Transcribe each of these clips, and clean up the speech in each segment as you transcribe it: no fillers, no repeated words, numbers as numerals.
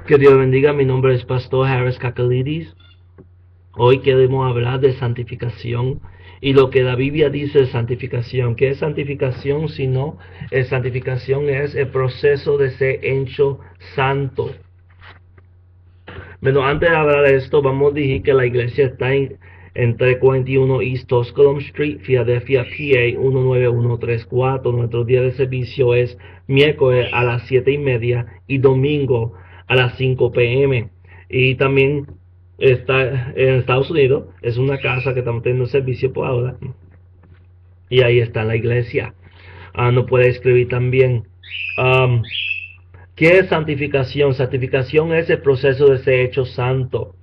Que Dios bendiga, mi nombre es Pastor Harris Kakalidis. Hoy queremos hablar de santificación y lo que la Biblia dice de santificación. ¿Qué es santificación? Si no, santificación es el proceso de ser hecho santo. Bueno, antes de hablar de esto, vamos a decir que la iglesia está en 341 East Tusculum Street, Philadelphia, PA 19134. Nuestro día de servicio es miércoles a las 7:30 y domingo a las 5 p.m. Y también está en Estados Unidos. Es una casa que estamos teniendo servicio por ahora. Y ahí está la iglesia. No puede escribir también. ¿Qué es santificación? Santificación es el proceso de ser hecho santo.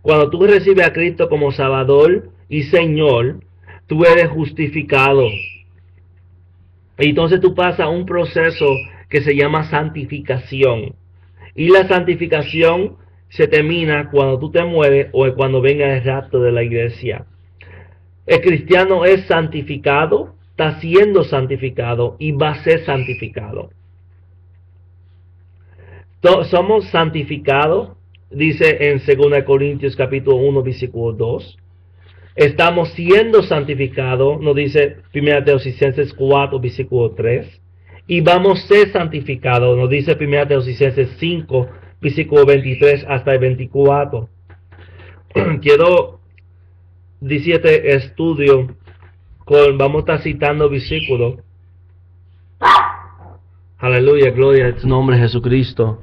Cuando tú recibes a Cristo como Salvador y Señor, tú eres justificado. Y entonces tú pasas a un proceso que se llama santificación. Y la santificación se termina cuando tú te mueres o cuando venga el rapto de la iglesia. El cristiano es santificado, está siendo santificado y va a ser santificado. Somos santificados, dice en 2 Corintios capítulo 1, versículo 2. Estamos siendo santificados, nos dice 1 Tesalonicenses 4, versículo 3. Y vamos a ser santificados, nos dice 1 Tesalonicenses 5, versículo 23 hasta el 24. Quiero decir este estudio, vamos a estar citando versículos. Aleluya, gloria a tu nombre, Jesucristo.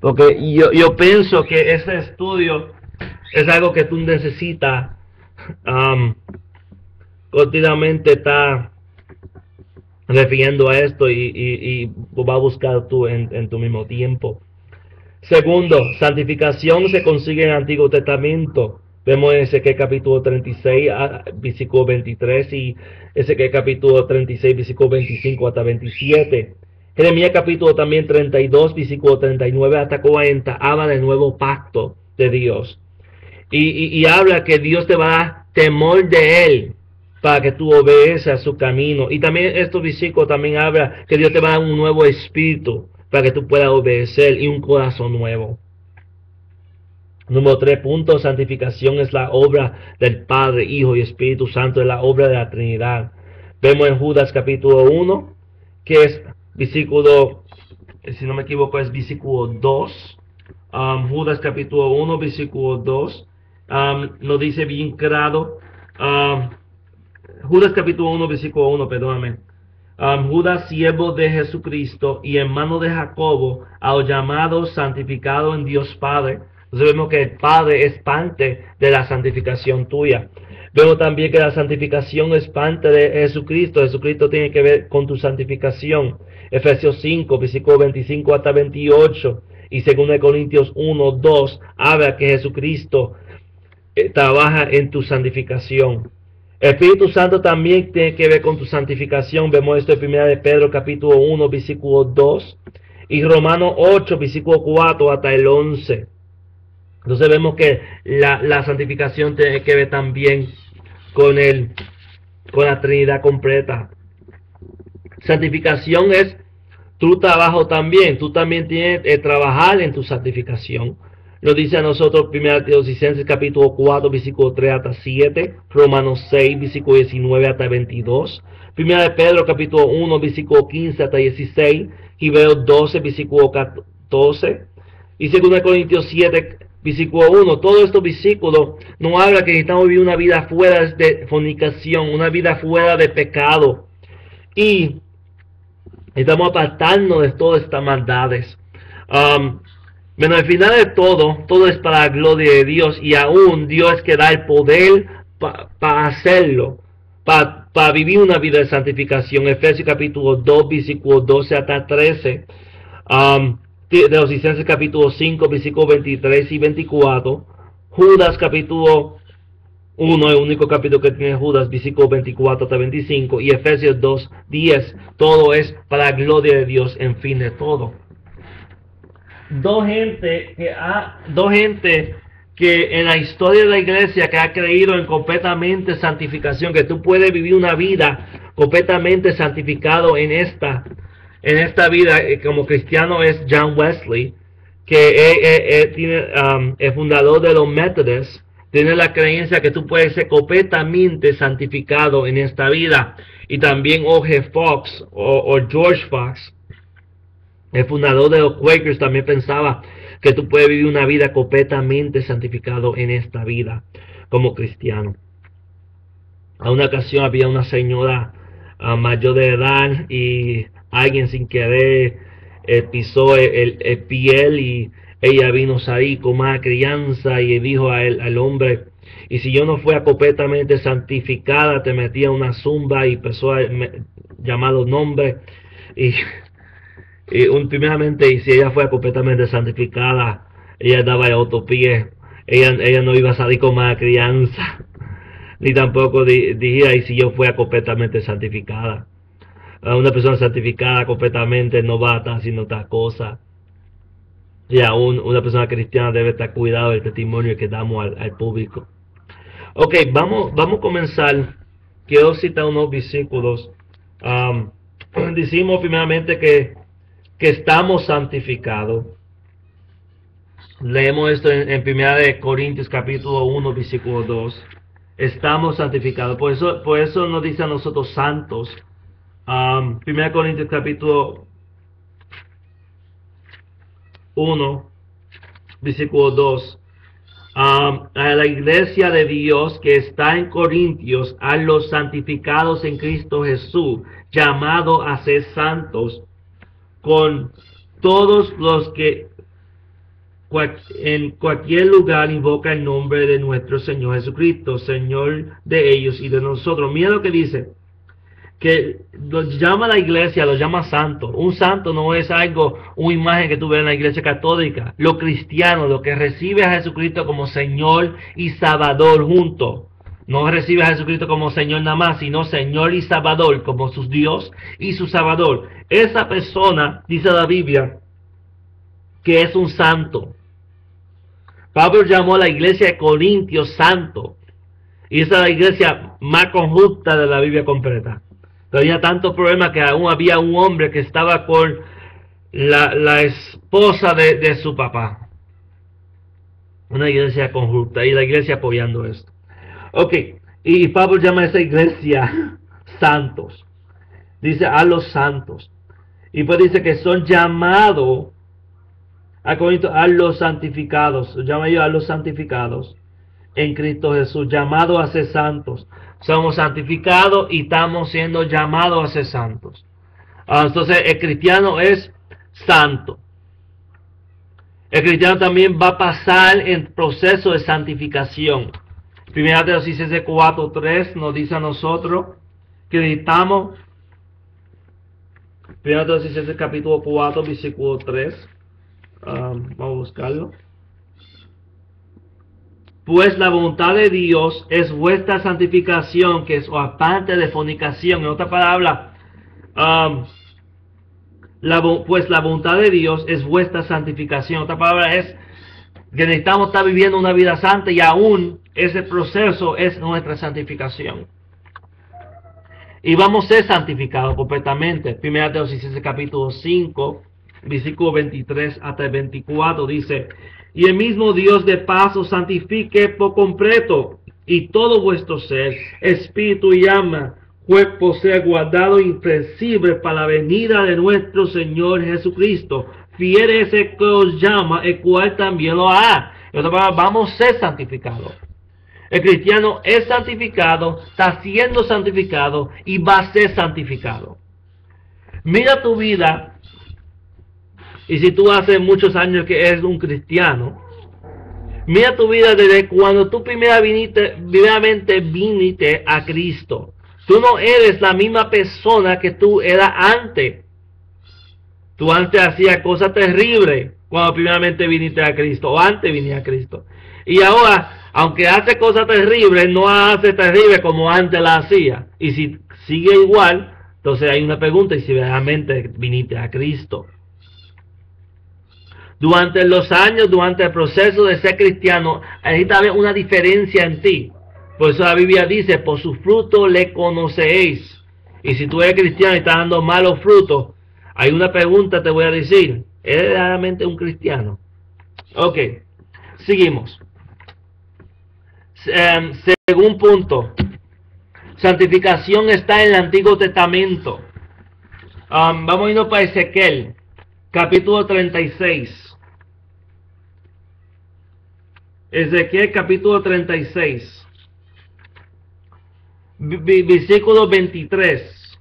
Porque yo pienso que este estudio es algo que tú necesitas continuamente estar refiriendo a esto y va a buscar tú en tu mismo tiempo. Segundo, santificación se consigue en el Antiguo Testamento. Vemos en Ezequiel capítulo 36, versículo 23 y Ezequiel capítulo 36, versículo 25 hasta 27. Jeremías capítulo también 32, versículo 39 hasta 40, habla del nuevo pacto de Dios. Y habla que Dios te va a dar temor de Él para que tú obedezcas su camino. Y también estos versículos también habla que Dios te va a dar un nuevo espíritu para que tú puedas obedecer y un corazón nuevo. Número 3 punto, santificación es la obra del Padre, Hijo y Espíritu Santo, es la obra de la Trinidad. Vemos en Judas capítulo 1, que es versículo, si no me equivoco, es versículo 2. Judas capítulo 1, versículo 2. Nos dice bien claro. Judas capítulo 1, versículo 1, perdóname. Judas, siervo de Jesucristo y hermano de Jacobo, a los llamados, santificados en Dios Padre. Entonces vemos que el Padre es parte de la santificación tuya. Vemos también que la santificación es parte de Jesucristo. Jesucristo tiene que ver con tu santificación. Efesios 5, versículo 25 hasta 28. Y 2 Corintios 1, 2, habla que Jesucristo trabaja en tu santificación. El Espíritu Santo también tiene que ver con tu santificación. Vemos esto en 1 de Pedro capítulo 1, versículo 2. Y Romanos 8, versículo 4 hasta el 11. Entonces vemos que la santificación tiene que ver también con la Trinidad completa. Santificación es tu trabajo también. Tú también tienes que trabajar en tu santificación. Lo dice a nosotros 1 Tesalonicenses capítulo 4, versículo 3 hasta 7. Romanos 6, versículo 19 hasta 22. 1 de Pedro capítulo 1, versículo 15 hasta 16. Hebreos 12, versículo 14. Y 2 Corintios 7, versículo 1, todos estos versículos nos habla que necesitamos vivir una vida fuera de fornicación, una vida fuera de pecado. Y necesitamos apartarnos de todas estas maldades. Pero al final de todo es para la gloria de Dios. Y aún Dios que da el poder para hacerlo, para vivir una vida de santificación. Efesios capítulo 2, versículo 12 hasta 13. De los Tesalonicenses capítulo 5, versículos 23 y 24. Judas capítulo 1, el único capítulo que tiene Judas, versículo 24 hasta 25. Y Efesios 2, 10. Todo es para la gloria de Dios, en fin de todo. Dos gente que en la historia de la iglesia que ha creído en completamente santificación, que tú puedes vivir una vida completamente santificado en esta vida como cristiano, es John Wesley, que tiene, el fundador de los Methodist, tiene la creencia que tú puedes ser completamente santificado en esta vida. Y también O.G. Fox o George Fox, el fundador de los Quakers, también pensaba que tú puedes vivir una vida completamente santificado en esta vida como cristiano. A una ocasión había una señora mayor de edad y alguien sin querer pisó el piel y ella vino ahí con más crianza y dijo al hombre, y si yo no fuera completamente santificada, te metía una zumba y empezó a llamar los nombres. Y primeramente, y si ella fuera completamente santificada, ella daba el otro pie. Ella no iba a salir con más crianza. Ni tampoco dijera, y si yo fuera completamente santificada. Una persona santificada completamente no va a estar haciendo otra cosa. Y aún una persona cristiana debe estar cuidado del testimonio que damos al público. Ok, vamos a comenzar. Quiero citar unos versículos. Decimos primeramente que estamos santificados. Leemos esto en 1 Corintios capítulo 1, versículo 2. Estamos santificados. Por eso nos dice a nosotros santos. 1 Corintios capítulo 1, versículo 2. A la iglesia de Dios que está en Corintios, a los santificados en Cristo Jesús, llamados a ser santos, con todos los que en cualquier lugar invoca el nombre de nuestro Señor Jesucristo, Señor de ellos y de nosotros. Mira lo que dice, que los llama la iglesia, los llama santos. Un santo no es algo, una imagen que tú ves en la iglesia católica. Los cristianos, los que recibe a Jesucristo como Señor y Salvador juntos. No recibe a Jesucristo como Señor nada más, sino Señor y Salvador, como su Dios y su Salvador. Esa persona, dice la Biblia, que es un santo. Pablo llamó a la iglesia de Corintios santo. Y esa es la iglesia más corrupta de la Biblia completa. Había tantos problemas que aún había un hombre que estaba con la esposa de su papá. Una iglesia corrupta y la iglesia apoyando esto. Ok, y Pablo llama a esa iglesia santos. Dice a los santos. Y pues dice que son llamados a los santificados. Llama yo a los santificados en Cristo Jesús. Llamados a ser santos. Somos santificados y estamos siendo llamados a ser santos. Entonces el cristiano es santo. El cristiano también va a pasar en proceso de santificación. Primera de Tesalonicenses 4:3 nos dice a nosotros que necesitamos. Primera de Tesalonicenses capítulo 4, versículo 3. Vamos a buscarlo. Pues la voluntad de Dios es vuestra santificación, que es aparte de fornicación. En otra palabra, pues la voluntad de Dios es vuestra santificación. En otra palabra es que necesitamos estar viviendo una vida santa y aún ese proceso es nuestra santificación. Y vamos a ser santificados completamente. Primera de Tesalonicenses capítulo 5, versículo 23 hasta el 24 dice: y el mismo Dios de paz os santifique por completo, y todo vuestro ser, espíritu y alma, cuerpo sea guardado inflexible para la venida de nuestro Señor Jesucristo. Fiel es el que os llama, el cual también lo hará. Vamos a ser santificados. El cristiano es santificado, está siendo santificado y va a ser santificado. Mira tu vida. Y si tú hace muchos años que eres un cristiano, mira tu vida desde cuando tú primeramente viniste a Cristo. Tú no eres la misma persona que tú eras antes. Tú antes hacías cosas terribles cuando primeramente viniste a Cristo, o antes viniste a Cristo. Y ahora, aunque hace cosas terribles, no hace terrible como antes la hacía. Y si sigue igual, entonces hay una pregunta: ¿y si realmente viniste a Cristo? Durante los años, durante el proceso de ser cristiano, hay también una diferencia en ti. Por eso la Biblia dice: por su fruto le conoceréis. Y si tú eres cristiano y estás dando malos frutos, hay una pregunta, te voy a decir: ¿eres realmente un cristiano? Ok, seguimos. Según punto, santificación está en el Antiguo Testamento. Vamos a irnos para Ezequiel, capítulo 36. Ezequiel, capítulo 36. Versículo 23.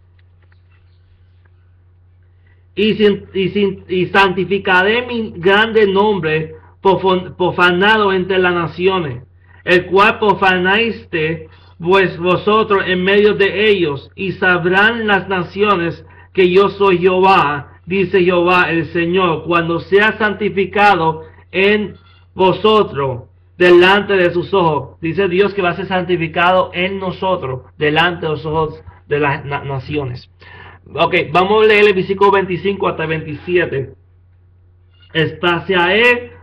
Y santificaré mi grande nombre profanado entre las naciones, el cual profanaste vosotros en medio de ellos, y sabrán las naciones que yo soy Jehová, dice Jehová el Señor, cuando sea santificado en vosotros delante de sus ojos. Dice Dios que va a ser santificado en nosotros delante de los ojos de las naciones. Ok, vamos a leer el versículo 25 hasta 27. Espaciaré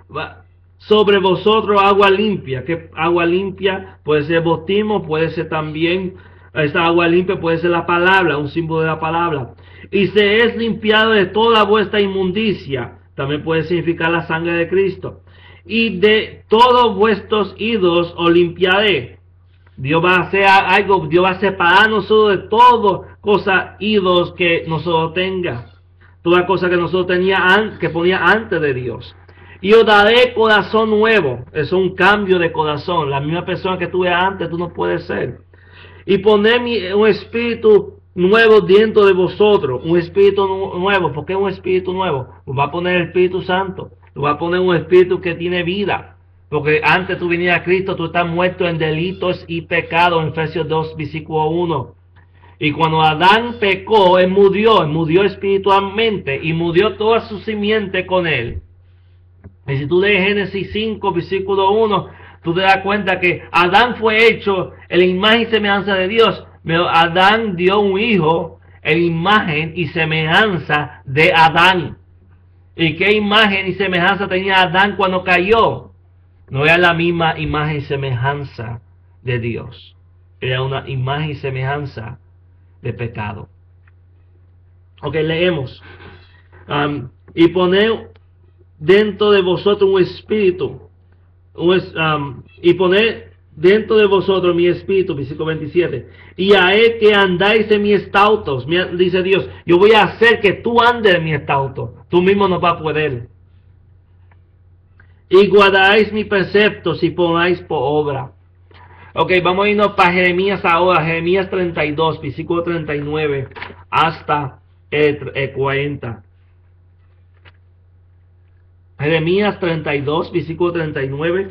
sobre vosotros agua limpia. Que agua limpia puede ser bautismo, puede ser también, esta agua limpia puede ser la palabra, un símbolo de la palabra. Y se es limpiado de toda vuestra inmundicia. También puede significar la sangre de Cristo. Y de todos vuestros ídolos os limpiaré. Dios va a hacer algo, Dios va a separar a nosotros de todo cosa, ídolos que nosotros tenga, toda cosa que nosotros que ponía antes de Dios. Y os daré corazón nuevo. Eso es un cambio de corazón. La misma persona que tuve antes, tú no puedes ser. Y poner un espíritu nuevo dentro de vosotros. Un espíritu nuevo. ¿Por qué un espíritu nuevo? Pues va a poner el Espíritu Santo. Va a poner un espíritu que tiene vida. Porque antes tú viniste a Cristo, tú estás muerto en delitos y pecados, en Efesios 2, versículo 1. Y cuando Adán pecó, él murió espiritualmente y murió toda su simiente con él. Y si tú lees Génesis 5, versículo 1, tú te das cuenta que Adán fue hecho en la imagen y semejanza de Dios. Pero Adán dio un hijo en imagen y semejanza de Adán. ¿Y qué imagen y semejanza tenía Adán cuando cayó? No era la misma imagen y semejanza de Dios. Era una imagen y semejanza de pecado. Ok, leemos. Y poner dentro de vosotros un espíritu. Y poner dentro de vosotros mi espíritu, versículo 27. Y a él que andáis en mis estatutos, dice Dios, yo voy a hacer que tú andes en mis estatutos. Tú mismo no vas a poder. Y guardaréis mis preceptos y ponáis por obra. Ok, vamos a irnos para Jeremías ahora. Jeremías 32, versículo 39 hasta el 40. Jeremías 32, versículo 39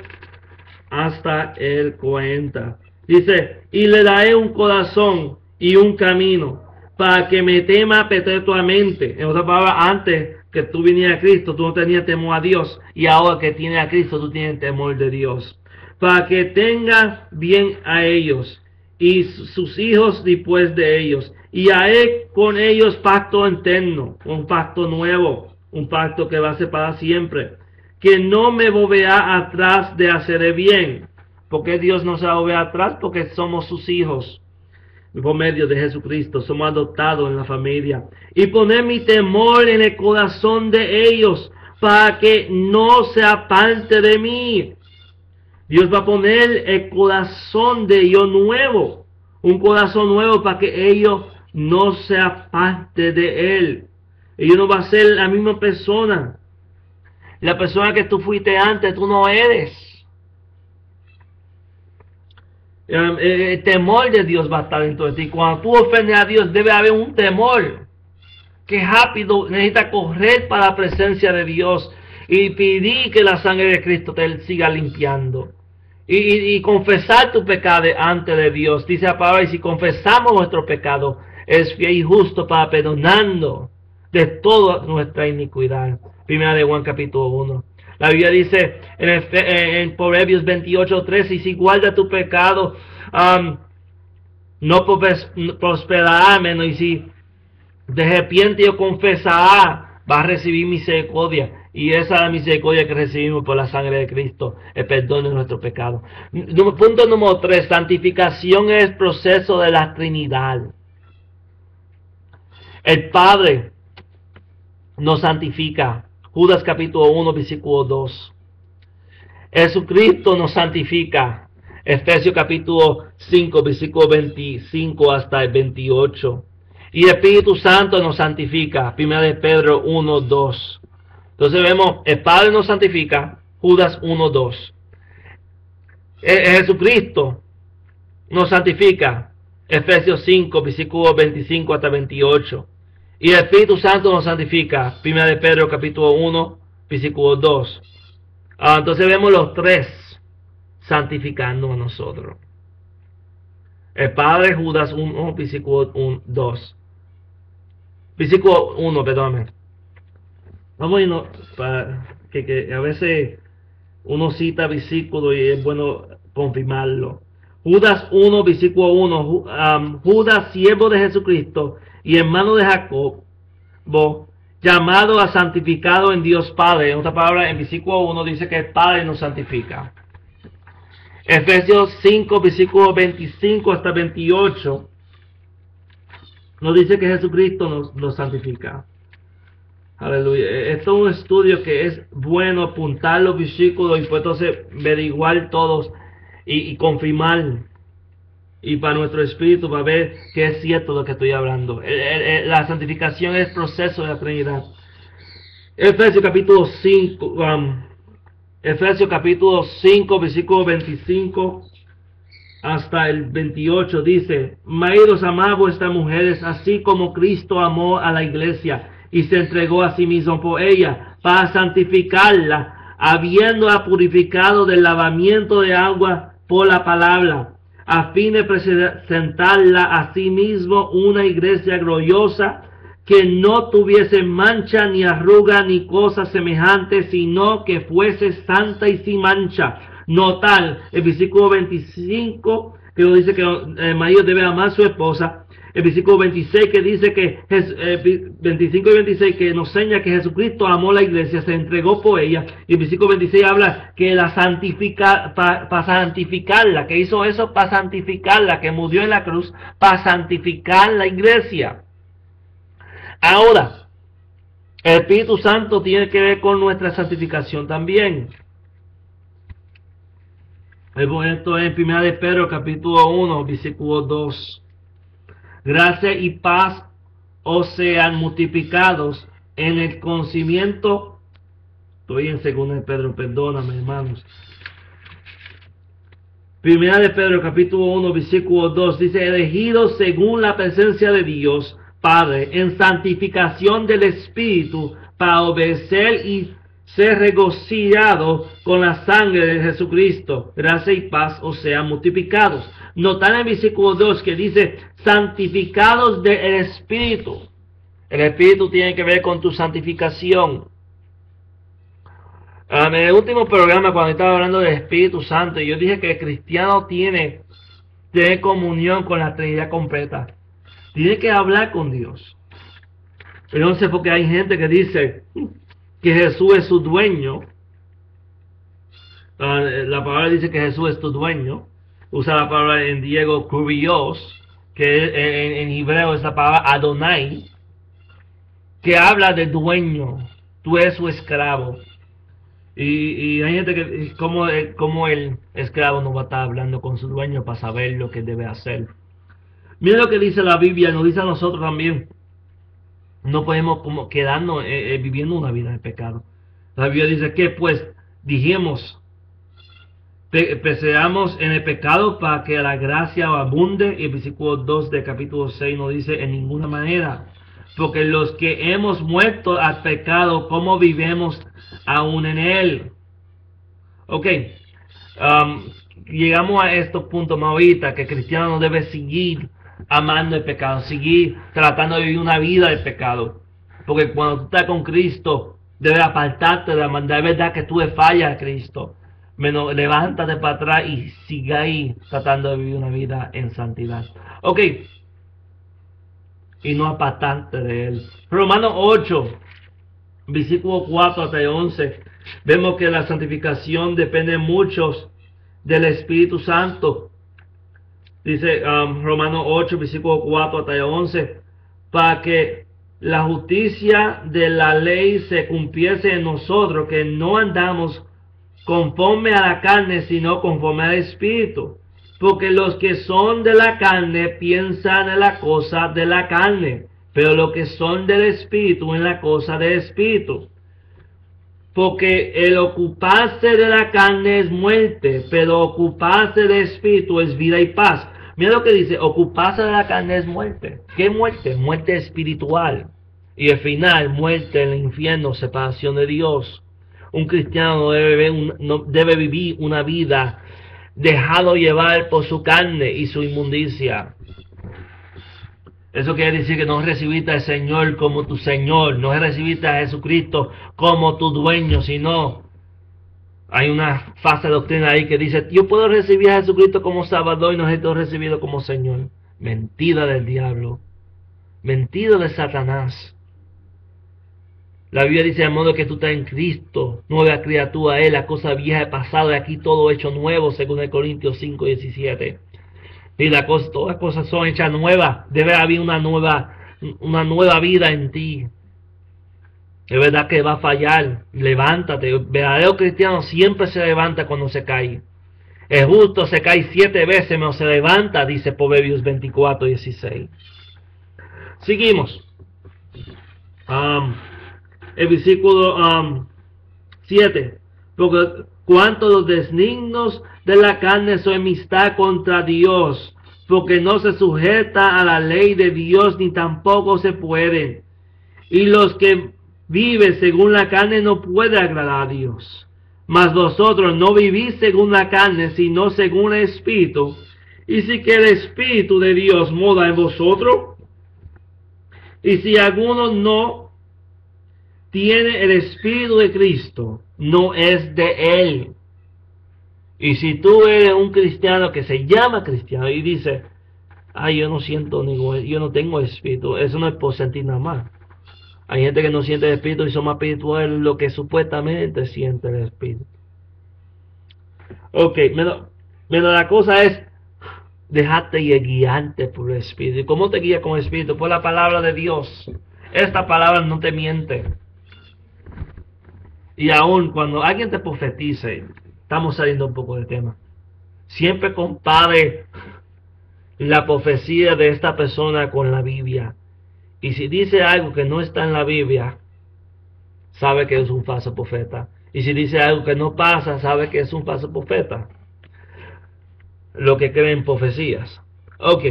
hasta el 40. Dice, y le daré un corazón y un camino para que me tema perpetuamente. En otras palabras, antes que tú vinieras a Cristo, tú no tenías temor a Dios. Y ahora que tienes a Cristo, tú tienes temor de Dios. Para que tenga bien a ellos y sus hijos después de ellos. Y haré con ellos pacto eterno, un pacto nuevo, un pacto que va a ser para siempre. Que no me volverá atrás de hacer el bien. ¿Por qué Dios no se va a volver atrás? Porque somos sus hijos. Por medio de Jesucristo somos adoptados en la familia. Y poner mi temor en el corazón de ellos para que no se aparte de mí. Dios va a poner el corazón de ellos nuevo. Un corazón nuevo para que ellos no se aparte de Él. Ellos no van a ser la misma persona. La persona que tú fuiste antes, tú no eres. El temor de Dios va a estar dentro de ti. Cuando tú ofendes a Dios, debe haber un temor que rápido necesita correr para la presencia de Dios y pedir que la sangre de Cristo te siga limpiando. Y confesar tu pecado ante de Dios. Dice la palabra, y si confesamos nuestro pecado, es fiel y justo para perdonarnos de toda nuestra iniquidad. Primera de Juan capítulo 1. La Biblia dice en Proverbios 28:13, y si guarda tu pecado, no prosperará menos, y si te arrepientes o confesará, va a recibir misericordia. Y esa es la misericordia que recibimos por la sangre de Cristo, el perdón de nuestro pecado. Punto número 3, santificación es el proceso de la Trinidad. El Padre nos santifica. Judas capítulo 1, versículo 2. Jesucristo nos santifica. Efesios capítulo 5, versículo 25 hasta el 28. Y el Espíritu Santo nos santifica. 1 de Pedro 1, 2. Entonces vemos, el Padre nos santifica. Judas 1, 2. Jesucristo nos santifica. Efesios 5, versículo 25 hasta 28. Y el Espíritu Santo nos santifica. 1 de Pedro capítulo 1, versículo 2. Entonces vemos los tres santificando a nosotros. El Padre, Judas 1, versículo 2. Versículo 1, perdóname. Vamos a irnos para que a veces uno cita versículo y es bueno confirmarlo. Judas 1, versículo 1. Judas, siervo de Jesucristo y hermano de Jacobo, llamado a santificado en Dios Padre. En otra palabra, en versículo 1 dice que el Padre nos santifica. Efesios 5, versículo 25 hasta 28, nos dice que Jesucristo nos santifica. Aleluya. Esto es un estudio que es bueno apuntar los versículos y pues entonces averiguar todos y confirmar. Y para nuestro espíritu va a ver que es cierto lo que estoy hablando. La santificación es el proceso de la Trinidad. Efesios capítulo 5, Efesios capítulo 5, versículo 25 hasta el 28 dice: Maridos, amad vuestras mujeres, así como Cristo amó a la iglesia y se entregó a sí mismo por ella, para santificarla, habiéndola purificado del lavamiento de agua por la palabra, a fin de presentarla a sí mismo una iglesia gloriosa, que no tuviese mancha ni arruga ni cosa semejante, sino que fuese santa y sin mancha. Notar el versículo 25 que nos dice que el marido debe amar a su esposa. El versículo 26 que dice que 25 y 26 que nos enseña que Jesucristo amó la iglesia, se entregó por ella. Y el versículo 26 habla que la santifica, para santificarla, que hizo eso para santificarla, que murió en la cruz para santificar la iglesia. Ahora, el Espíritu Santo tiene que ver con nuestra santificación también. Esto es en 1 de Pedro capítulo 1, versículo 2. Gracia y paz os sean multiplicados en el conocimiento. Estoy en 2 de Pedro, perdóname, hermanos. 1 de Pedro capítulo 1, versículo 2 dice: elegidos según la presencia de Dios Padre en santificación del Espíritu, para obedecer y ser regocijado con la sangre de Jesucristo. Gracia y paz os sean multiplicados. Notar en el versículo 2 que dice santificados del Espíritu. El Espíritu tiene que ver con tu santificación. En el último programa, cuando estaba hablando del Espíritu Santo, yo dije que el cristiano tiene comunión con la Trinidad completa. Tiene que hablar con Dios. Pero no sé por qué hay gente que dice que Jesús es su dueño. La palabra dice que Jesús es tu dueño. Usa la palabra en griego kurios, que en hebreo es la palabra Adonai, que habla de dueño. Tú eres su esclavo. Y hay gente que, como el esclavo no va a estar hablando con su dueño para saber lo que debe hacer. Mira lo que dice la Biblia, nos dice a nosotros también. No podemos como quedarnos viviendo una vida de pecado. La Biblia dice que pues dijimos, perseveramos en el pecado para que la gracia abunde. Y el versículo 2 del capítulo 6 nos dice: en ninguna manera, porque los que hemos muerto al pecado, ¿cómo vivemos aún en él? Ok, llegamos a estos puntos más ahorita, que el cristiano no debe seguir amando el pecado, seguir tratando de vivir una vida de pecado, porque cuando tú estás con Cristo debes apartarte de la maldad. Es verdad que tú le fallas a Cristo, menos levántate para atrás y sigue ahí tratando de vivir una vida en santidad. Ok, y no apartarte de él. Romanos 8 versículo 4 hasta 11, vemos que la santificación depende mucho del Espíritu Santo. Dice Romanos 8, versículo 4 hasta 11, para que la justicia de la ley se cumpliese en nosotros, que no andamos conforme a la carne, sino conforme al Espíritu. Porque los que son de la carne piensan en la cosa de la carne, pero los que son del Espíritu en la cosa del Espíritu. Porque el ocuparse de la carne es muerte, pero ocuparse del Espíritu es vida y paz. Mira lo que dice, ocuparse de la carne es muerte. ¿Qué muerte? Muerte espiritual. Y al final, muerte en el infierno, separación de Dios. Un cristiano no debe vivir una vida dejado llevar por su carne y su inmundicia. Eso quiere decir que no recibiste al Señor como tu Señor, no recibiste a Jesucristo como tu dueño, sino hay una falsa doctrina ahí que dice, yo puedo recibir a Jesucristo como Salvador y no necesito recibirlo como Señor. Mentira del diablo, mentira de Satanás. La Biblia dice de modo que tú estás en Cristo, nueva criatura es, la cosa vieja ha pasado y aquí todo hecho nuevo, según el Corintios 5:17. Y todas las cosas son hechas nuevas. Debe haber una nueva vida en ti. Es verdad que va a fallar. Levántate. El verdadero cristiano siempre se levanta cuando se cae. El justo se cae 7 veces, pero se levanta, dice Proverbios 24:16. Seguimos. El versículo 7. Porque cuanto los designios de la carne su enemistad contra Dios, porque no se sujeta a la ley de Dios, ni tampoco se pueden. Y los que viven según la carne no pueden agradar a Dios. Mas vosotros no vivís según la carne, sino según el Espíritu. Y si que el Espíritu de Dios mora en vosotros, y si alguno no tiene el Espíritu de Cristo, no es de Él. Y si tú eres un cristiano que se llama cristiano y dice, yo no siento yo no tengo espíritu, eso no es por sentir nada más. Hay gente que no siente el espíritu y son más espirituales de lo que supuestamente siente el espíritu. Ok, pero la cosa es dejarte guiarte por el espíritu. ¿Y cómo te guía con el espíritu? Por la palabra de Dios. Esta palabra no te miente. Y aún cuando alguien te profetice, estamos saliendo un poco del tema, siempre compare la profecía de esta persona con la Biblia. Y si dice algo que no está en la Biblia, sabe que es un falso profeta. Y si dice algo que no pasa, sabe que es un falso profeta. Lo que creen profecías. Ok,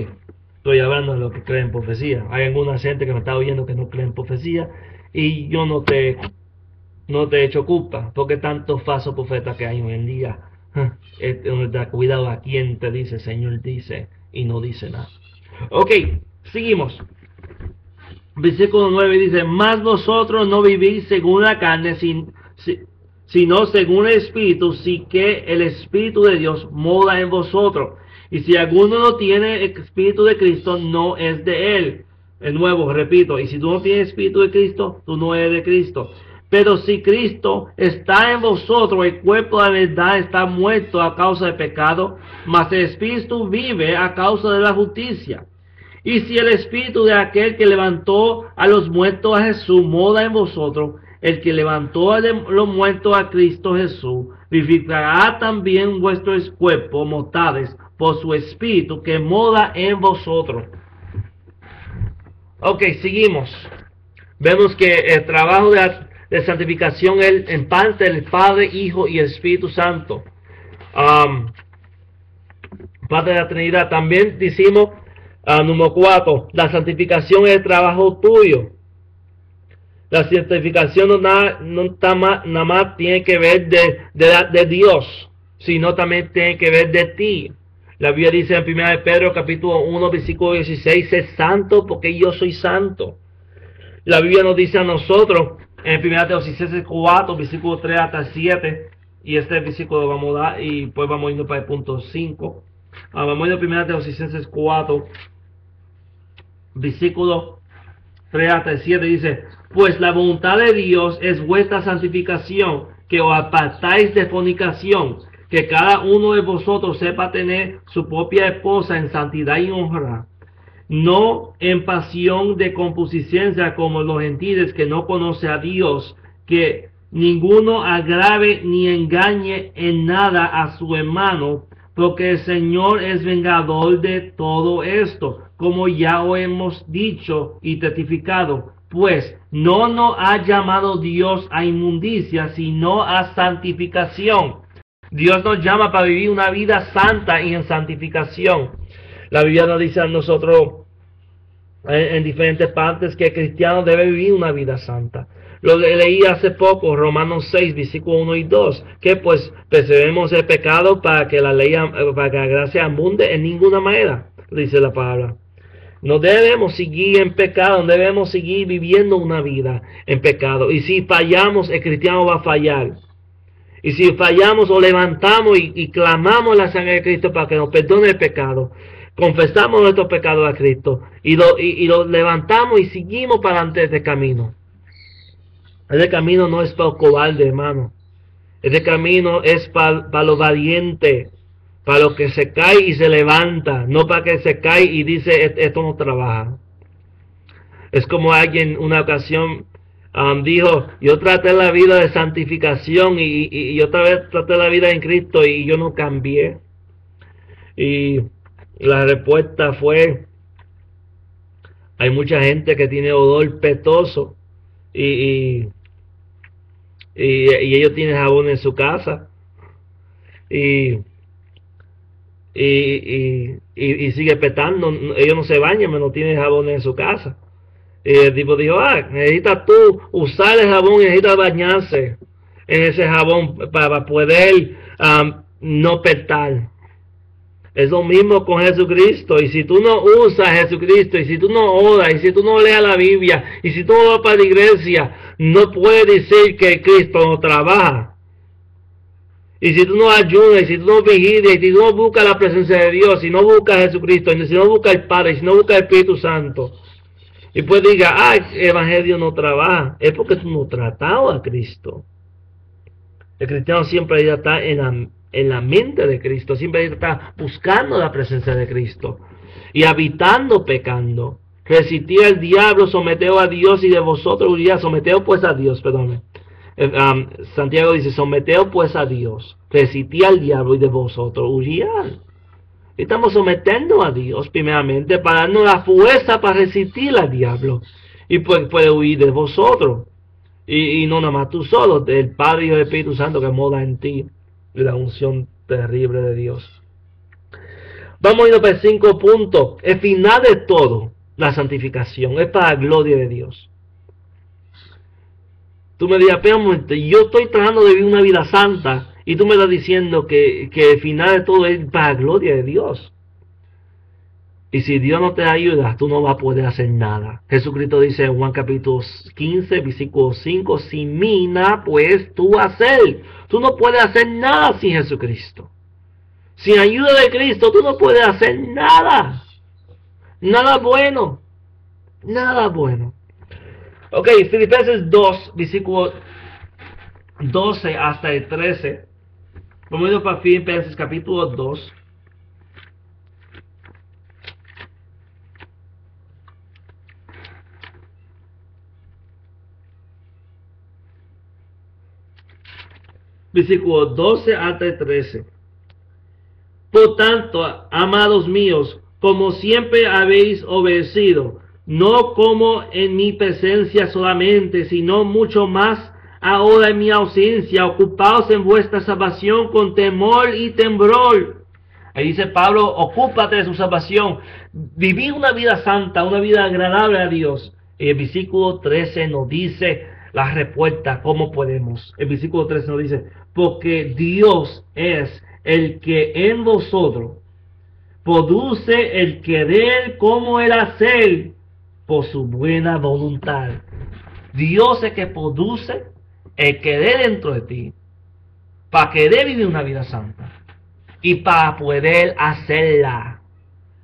estoy hablando de lo que creen profecía. Hay alguna gente que me está oyendo que no creen profecía y yo no te he hecho culpa, porque tantos falsos profetas que hay hoy en día. Cuidado a quien te dice, Señor dice, y no dice nada. Ok, seguimos. Versículo 9 dice, mas vosotros no vivís según la carne, sino según el Espíritu, si que el Espíritu de Dios mora en vosotros. Y si alguno no tiene el Espíritu de Cristo, no es de Él. De nuevo, repito, y si tú no tienes el Espíritu de Cristo, tú no eres de Cristo. Pero si Cristo está en vosotros, el cuerpo de la verdad está muerto a causa del pecado, mas el Espíritu vive a causa de la justicia. Y si el Espíritu de aquel que levantó a los muertos a Jesús mora en vosotros, el que levantó a los muertos a Cristo Jesús, vivificará también vuestros cuerpos mortales por su Espíritu que mora en vosotros. Ok, seguimos. Vemos que el trabajo de santificación es en parte del Padre, Hijo y Espíritu Santo. Padre de la Trinidad. También decimos, número 4, la santificación es el trabajo tuyo. La santificación nada más tiene que ver de Dios, sino también tiene que ver de ti. La Biblia dice en 1 Pedro capítulo 1 versículo 16, sé santo porque yo soy santo. La Biblia nos dice a nosotros en 1 Tesalonicenses 4 versículo 3 hasta 7, y este versículo vamos a dar y pues vamos a irnos para el punto 5. Vamos a ir a 1 Tesalonicenses 4 versículo 3 hasta 7, dice, pues la voluntad de Dios es vuestra santificación, que os apartáis de fornicación, que cada uno de vosotros sepa tener su propia esposa en santidad y honra, no en pasión de concupiscencia como los gentiles que no conocen a Dios, que ninguno agrave ni engañe en nada a su hermano, porque el Señor es vengador de todo esto, como ya os hemos dicho y testificado. Pues no nos ha llamado Dios a inmundicia, sino a santificación. Dios nos llama para vivir una vida santa y en santificación. La Biblia nos dice a nosotros en diferentes partes que el cristiano debe vivir una vida santa. Lo leí hace poco, Romanos 6, versículos 1 y 2, que pues perseveremos el pecado para que la gracia abunde en ninguna manera, dice la palabra. No debemos seguir en pecado, no debemos seguir viviendo una vida en pecado. Y si fallamos, el cristiano va a fallar. Y si fallamos o levantamos y clamamos la sangre de Cristo para que nos perdone el pecado, confesamos nuestros pecados a Cristo y lo levantamos y seguimos para adelante este camino. Ese camino no es para los cobardes, hermano. Ese camino es para los valientes, para los que se cae y se levanta, no para que se cae y dice esto no trabaja. Es como alguien una ocasión dijo, yo traté la vida de santificación y otra vez traté la vida en Cristo y yo no cambié. Y la respuesta fue, hay mucha gente que tiene odor petoso y ellos tienen jabón en su casa y sigue petando, ellos no se bañan, pero no tienen jabón en su casa. Y el tipo dijo, necesitas tú usar el jabón, necesitas bañarse en ese jabón para poder no petar. Es lo mismo con Jesucristo. Y si tú no usas a Jesucristo, y si tú no oras, y si tú no lees la Biblia, y si tú no vas para la iglesia, no puedes decir que Cristo no trabaja. Y si tú no ayudas, y si tú no vigilas, y si tú no buscas la presencia de Dios, si no buscas a Jesucristo, y si no buscas al Padre, y si no buscas al Espíritu Santo, y pues diga, el Evangelio no trabaja, es porque tú no has tratado a Cristo. El cristiano siempre ya está en la mente de Cristo, siempre está buscando la presencia de Cristo y habitando pecando. Resistid al diablo, someteos a Dios y de vosotros huirá. Someteos pues a Dios, perdón. Santiago dice, someteos pues a Dios, resistid al diablo y de vosotros huirán. Estamos sometiendo a Dios primeramente para darnos la fuerza para resistir al diablo y pues puede huir de vosotros. Y no nada más tú solo, el Padre y el Espíritu Santo que mora en ti. La unción terrible de Dios. Vamos a ir para el 5 puntos. El final de todo, la santificación, es para la gloria de Dios. Tú me dirás, pero yo estoy tratando de vivir una vida santa y tú me estás diciendo que el final de todo es para la gloria de Dios. Y si Dios no te ayuda, tú no vas a poder hacer nada. Jesucristo dice en Juan capítulo 15, versículo 5, sin mí nada puedes tú hacer. Tú no puedes hacer nada sin Jesucristo. Sin ayuda de Cristo, tú no puedes hacer nada. Nada bueno. Nada bueno. Ok, Filipenses 2, versículo 12 hasta el 13. Vamos a ir para Filipenses capítulo 2. Versículo 12 hasta el 13. Por tanto, amados míos, como siempre habéis obedecido, no como en mi presencia solamente, sino mucho más ahora en mi ausencia, ocupaos en vuestra salvación con temor y temblor. Ahí dice Pablo, ocúpate de su salvación, vivir una vida santa, una vida agradable a Dios. Y el versículo 13 nos dice la respuesta, ¿cómo podemos? El versículo 13 nos dice, porque Dios es el que en vosotros produce el querer como el hacer por su buena voluntad. Dios es el que produce el querer dentro de ti para querer vivir una vida santa y para poder hacerla.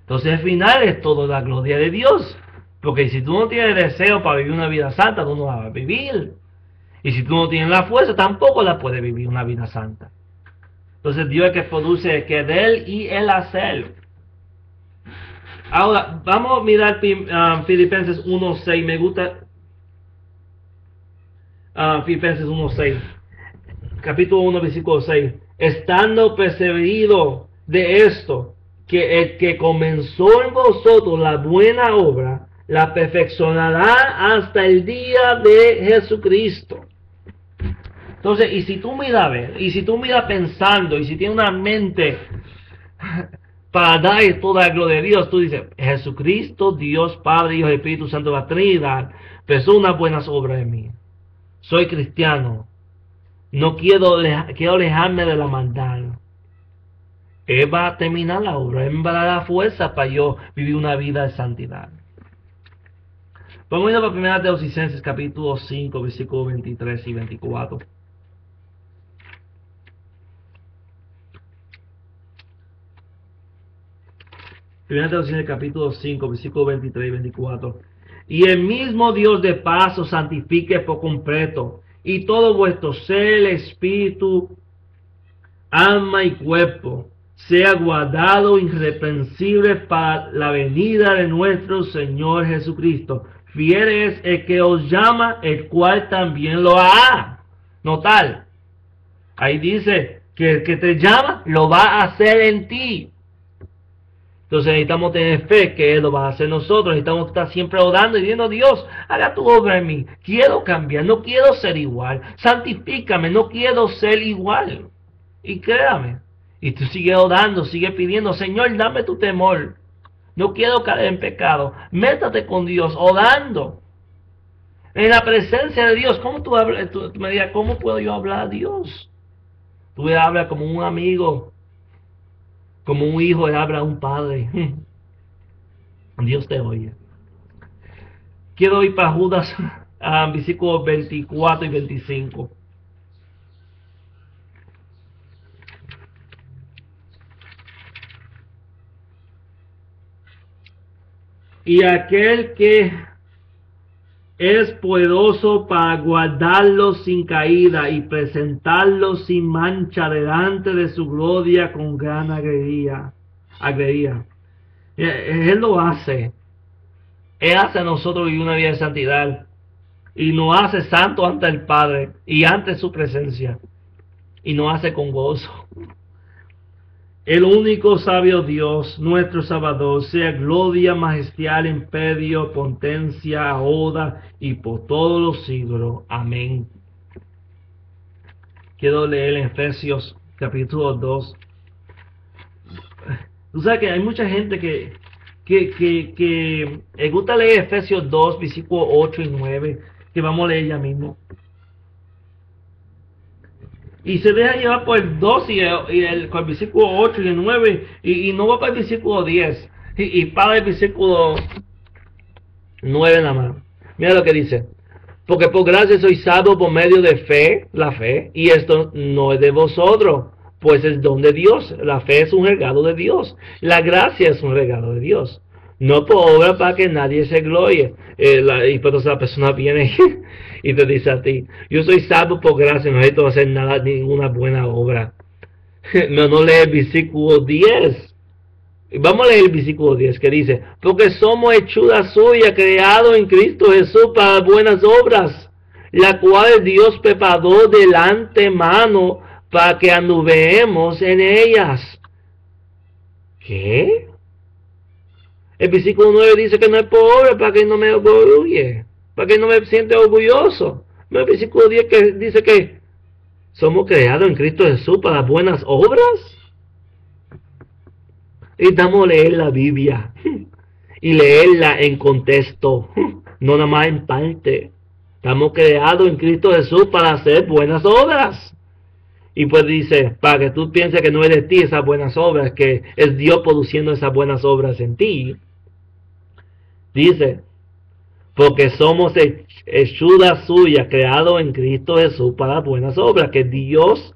Entonces al final es todo la gloria de Dios, porque si tú no tienes deseo para vivir una vida santa, tú no la vas a vivir. Y si tú no tienes la fuerza, tampoco la puedes vivir una vida santa. Entonces Dios es el que produce el querer y el hacer. Ahora, vamos a mirar Filipenses 1:6. Me gusta Filipenses 1:6. Capítulo 1, versículo 6. Estando persuadido de esto, que el que comenzó en vosotros la buena obra, la perfeccionará hasta el día de Jesucristo. Entonces, y si tú miras a ver, y si tú miras pensando, y si tienes una mente para dar toda la gloria de Dios, tú dices, Jesucristo, Dios, Padre, Hijo y Espíritu Santo, la Trinidad, empezó unas buenas obras en mí. Soy cristiano. No quiero alejarme de la maldad. Él va a terminar la obra. Él me va a dar la fuerza para yo vivir una vida de santidad. Vamos a ir para 1 Tesalonicenses capítulo 5, versículos 23 y 24. 1 Tesalonicenses capítulo 5, versículos 23 y 24. Y el mismo Dios de paz os santifique por completo, y todo vuestro ser, espíritu, alma y cuerpo sea guardado irreprensible para la venida de nuestro Señor Jesucristo. Fiel es el que os llama, el cual también lo hará. Notar, ahí dice que el que te llama lo va a hacer en ti. Entonces necesitamos tener fe que Él lo va a hacer nosotros. Necesitamos estar siempre orando y diciendo, Dios, haga tu obra en mí. Quiero cambiar, no quiero ser igual. Santifícame, no quiero ser igual. Y créame. Y tú sigues orando, sigues pidiendo, Señor, dame tu temor. No quiero caer en pecado. Métate con Dios, orando. En la presencia de Dios. ¿Cómo tú me dirás, cómo puedo yo hablar a Dios? Tú le hablas como un amigo. Como un hijo le habla a un padre. Dios te oye. Quiero ir para Judas, versículos 24 y 25. Y aquel que es poderoso para guardarlos sin caída y presentarlos sin mancha delante de su gloria con gran alegría. Él lo hace. Él hace a nosotros vivir una vida de santidad. Y nos hace santo ante el Padre y ante su presencia. Y nos hace con gozo. El único sabio Dios, nuestro Salvador, sea gloria, majestad, imperio, potencia, ahora y por todos los siglos. Amén. Quiero leer en Efesios capítulo 2. Tú sabes que hay mucha gente que le gusta leer Efesios 2, versículos 8 y 9, que vamos a leer ya mismo. Y se deja llevar por el 2 y el versículo 8 y el 9. Y no va para el versículo 10. Y para el versículo 9 nada más. Mira lo que dice. Porque por gracia sois salvos por medio de fe, la fe. Y esto no es de vosotros, pues es don de Dios. La fe es un regalo de Dios. La gracia es un regalo de Dios. No por obra para que nadie se glorie. Y por eso la persona viene y te dice a ti, yo soy salvo por gracia, no necesito hacer nada, ninguna buena obra. No lee el versículo 10. Vamos a leer el versículo 10 que dice, porque somos hechura suya, creado en Cristo Jesús para buenas obras, la cual Dios preparó de antemano para que anduveemos en ellas. ¿Qué? El versículo 9 dice que no es por obra para que no me orgulle, para que no me siente orgulloso. No, el versículo 10 que dice que somos creados en Cristo Jesús para buenas obras. Y estamos a leer la Biblia y leerla en contexto, no nada más en parte. Estamos creados en Cristo Jesús para hacer buenas obras. Y pues dice, para que tú pienses que no es de ti esas buenas obras, que es Dios produciendo esas buenas obras en ti. Dice, porque somos hechura suya, creado en Cristo Jesús para buenas obras, que Dios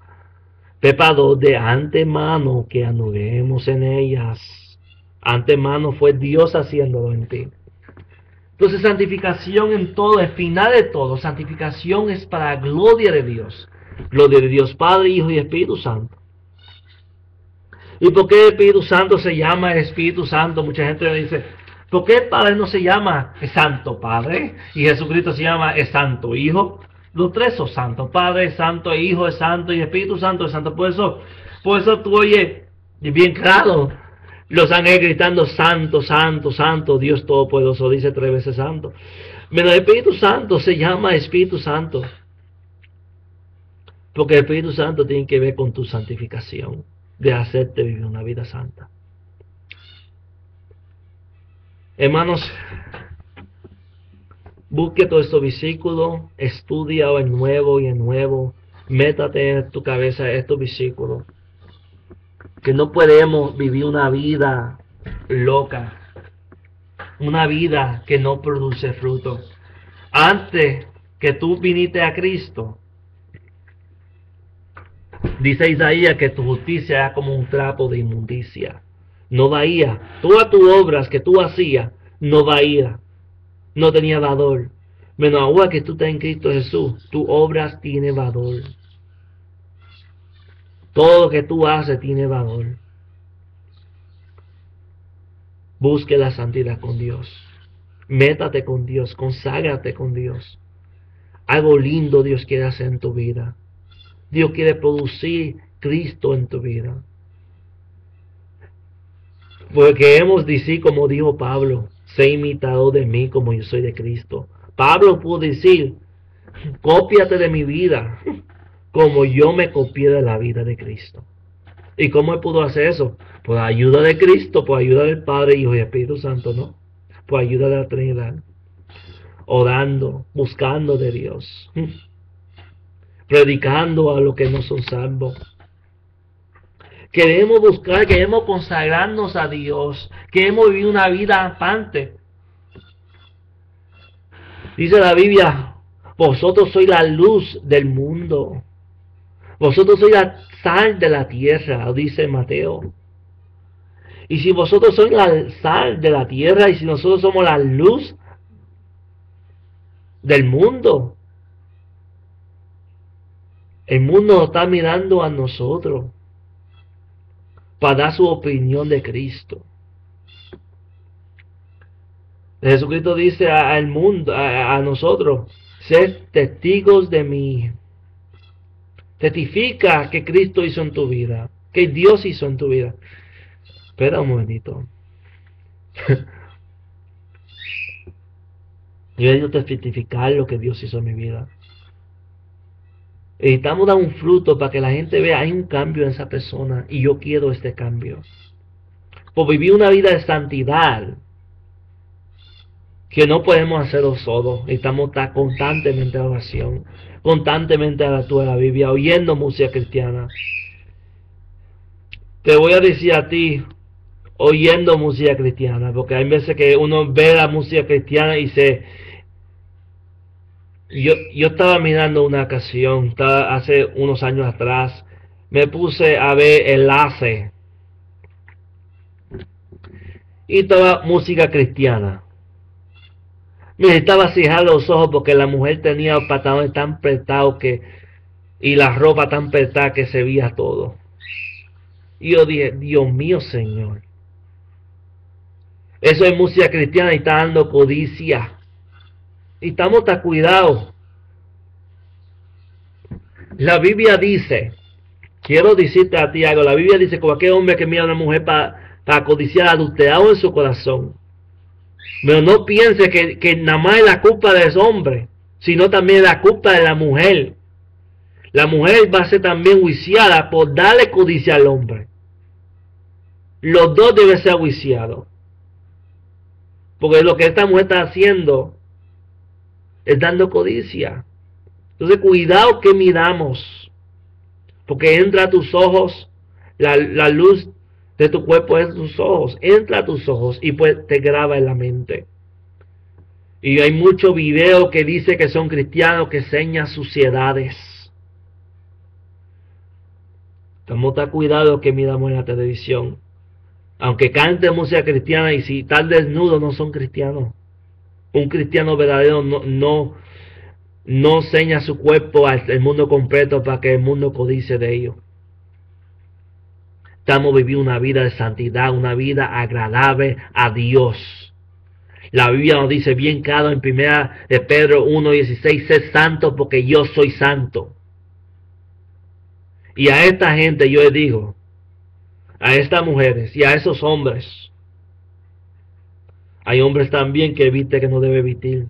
preparó de antemano que anduvemos en ellas. Antemano fue Dios haciéndolo en ti. Entonces santificación en todo, el final de todo, santificación es para la gloria de Dios. Gloria de Dios Padre, Hijo y Espíritu Santo. ¿Y por qué el Espíritu Santo se llama el Espíritu Santo? Mucha gente me dice, ¿por qué el Padre no se llama el Santo Padre? Y Jesucristo se llama el Santo Hijo. Los tres son santos. Padre es santo, Hijo es santo y Espíritu Santo es santo. Por eso tú oyes bien claro los ángeles gritando santo, santo, santo, Dios Todopoderoso, dice 3 veces santo. Pero el Espíritu Santo se llama Espíritu Santo. Porque el Espíritu Santo tiene que ver con tu santificación, de hacerte vivir una vida santa. Hermanos, busque todos estos versículos, estudia de nuevo y de nuevo, métate en tu cabeza estos versículos. Que no podemos vivir una vida loca, una vida que no produce fruto. Antes que tú viniste a Cristo, dice Isaías que tu justicia era como un trapo de inmundicia. No valía. Todas tus obras que tú hacías, no valía. No tenía valor. Menos ahora que tú estás en Cristo Jesús, tus obras tienen valor. Todo lo que tú haces tiene valor. Busque la santidad con Dios. Métate con Dios. Conságrate con Dios. Algo lindo Dios quiere hacer en tu vida. Dios quiere producir Cristo en tu vida. Porque hemos de decir, como dijo Pablo, sé imitador de mí como yo soy de Cristo. Pablo pudo decir, cópiate de mi vida como yo me copié de la vida de Cristo. ¿Y cómo él pudo hacer eso? Por ayuda de Cristo, por ayuda del Padre, Hijo y Espíritu Santo, ¿no? Por ayuda de la Trinidad. Orando, buscando de Dios. Predicando a los que no son salvos. Queremos buscar, queremos consagrarnos a Dios. Queremos vivir una vida aparte. Dice la Biblia, vosotros sois la luz del mundo. Vosotros sois la sal de la tierra, dice Mateo. Y si vosotros sois la sal de la tierra y si nosotros somos la luz del mundo, el mundo está mirando a nosotros para dar su opinión de Cristo. Jesucristo dice al mundo, a nosotros, ser testigos de mí. Testifica que Cristo hizo en tu vida, que Dios hizo en tu vida. Espera un momentito. Yo he ido a testificar lo que Dios hizo en mi vida. Necesitamos dar un fruto para que la gente vea, hay un cambio en esa persona y yo quiero este cambio. Por vivir una vida de santidad, que no podemos hacerlo solos. Necesitamos estar constantemente en oración, constantemente a la lectura de la Biblia, oyendo música cristiana. Te voy a decir a ti, oyendo música cristiana, porque hay veces que uno ve la música cristiana y Yo estaba mirando una ocasión, hace unos años atrás, me puse a ver Enlace y toda música cristiana. Me necesitaba cerrar los ojos porque la mujer tenía los pantalones tan apretados y la ropa tan apretada que se veía todo. Y yo dije, Dios mío, Señor, eso es música cristiana y está dando codicia. Y estamos tan cuidados. La Biblia dice, quiero decirte a ti algo, la Biblia dice que cualquier hombre que mira a una mujer para codiciar adulterado en su corazón. Pero no piense que nada más es la culpa de ese hombre, sino también la culpa de la mujer. La mujer va a ser también juiciada por darle codicia al hombre. Los dos deben ser juiciados. Porque lo que esta mujer está haciendo es dando codicia. Entonces cuidado que miramos, porque entra a tus ojos, la luz de tu cuerpo es tus ojos, entra a tus ojos y pues te graba en la mente. Y hay muchos videos que dice que son cristianos que enseñan suciedades. Estamos tan cuidado que miramos en la televisión. Aunque cante música cristiana y si están desnudos no son cristianos. Un cristiano verdadero no enseña su cuerpo al mundo completo para que el mundo codice de ellos. Estamos viviendo una vida de santidad, una vida agradable a Dios. La Biblia nos dice bien claro en 1 Pedro 1:16, sé santo porque yo soy santo. Y a esta gente yo les digo, a estas mujeres y a esos hombres, hay hombres también que viste que no debe vestir.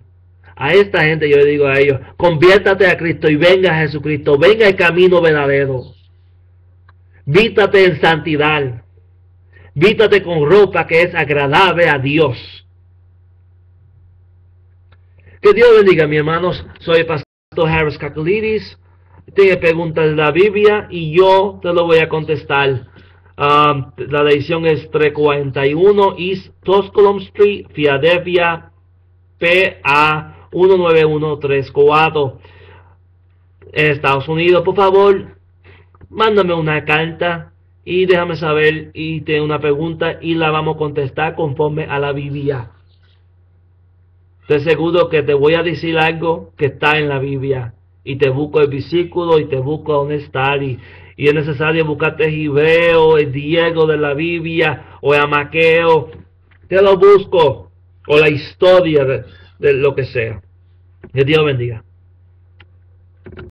A esta gente yo le digo a ellos, conviértate a Cristo y venga a Jesucristo, venga el camino verdadero. Vístate en santidad. Vístate con ropa que es agradable a Dios. Que Dios bendiga, mis hermanos. Soy el pastor Harris Kakulidis. Tiene preguntas de la Biblia y yo te lo voy a contestar. La dirección es 341 East Tusculum Street, Philadelphia, PA 19134, en Estados Unidos. Por favor, mándame una carta y déjame saber y tengo una pregunta y la vamos a contestar conforme a la Biblia. Te seguro que te voy a decir algo que está en la Biblia y te busco el versículo y te busco dónde está y es necesario buscarte el Hebreo, el Diego de la Biblia o el Amaqueo, te lo busco, o la historia de lo que sea. Que Dios bendiga.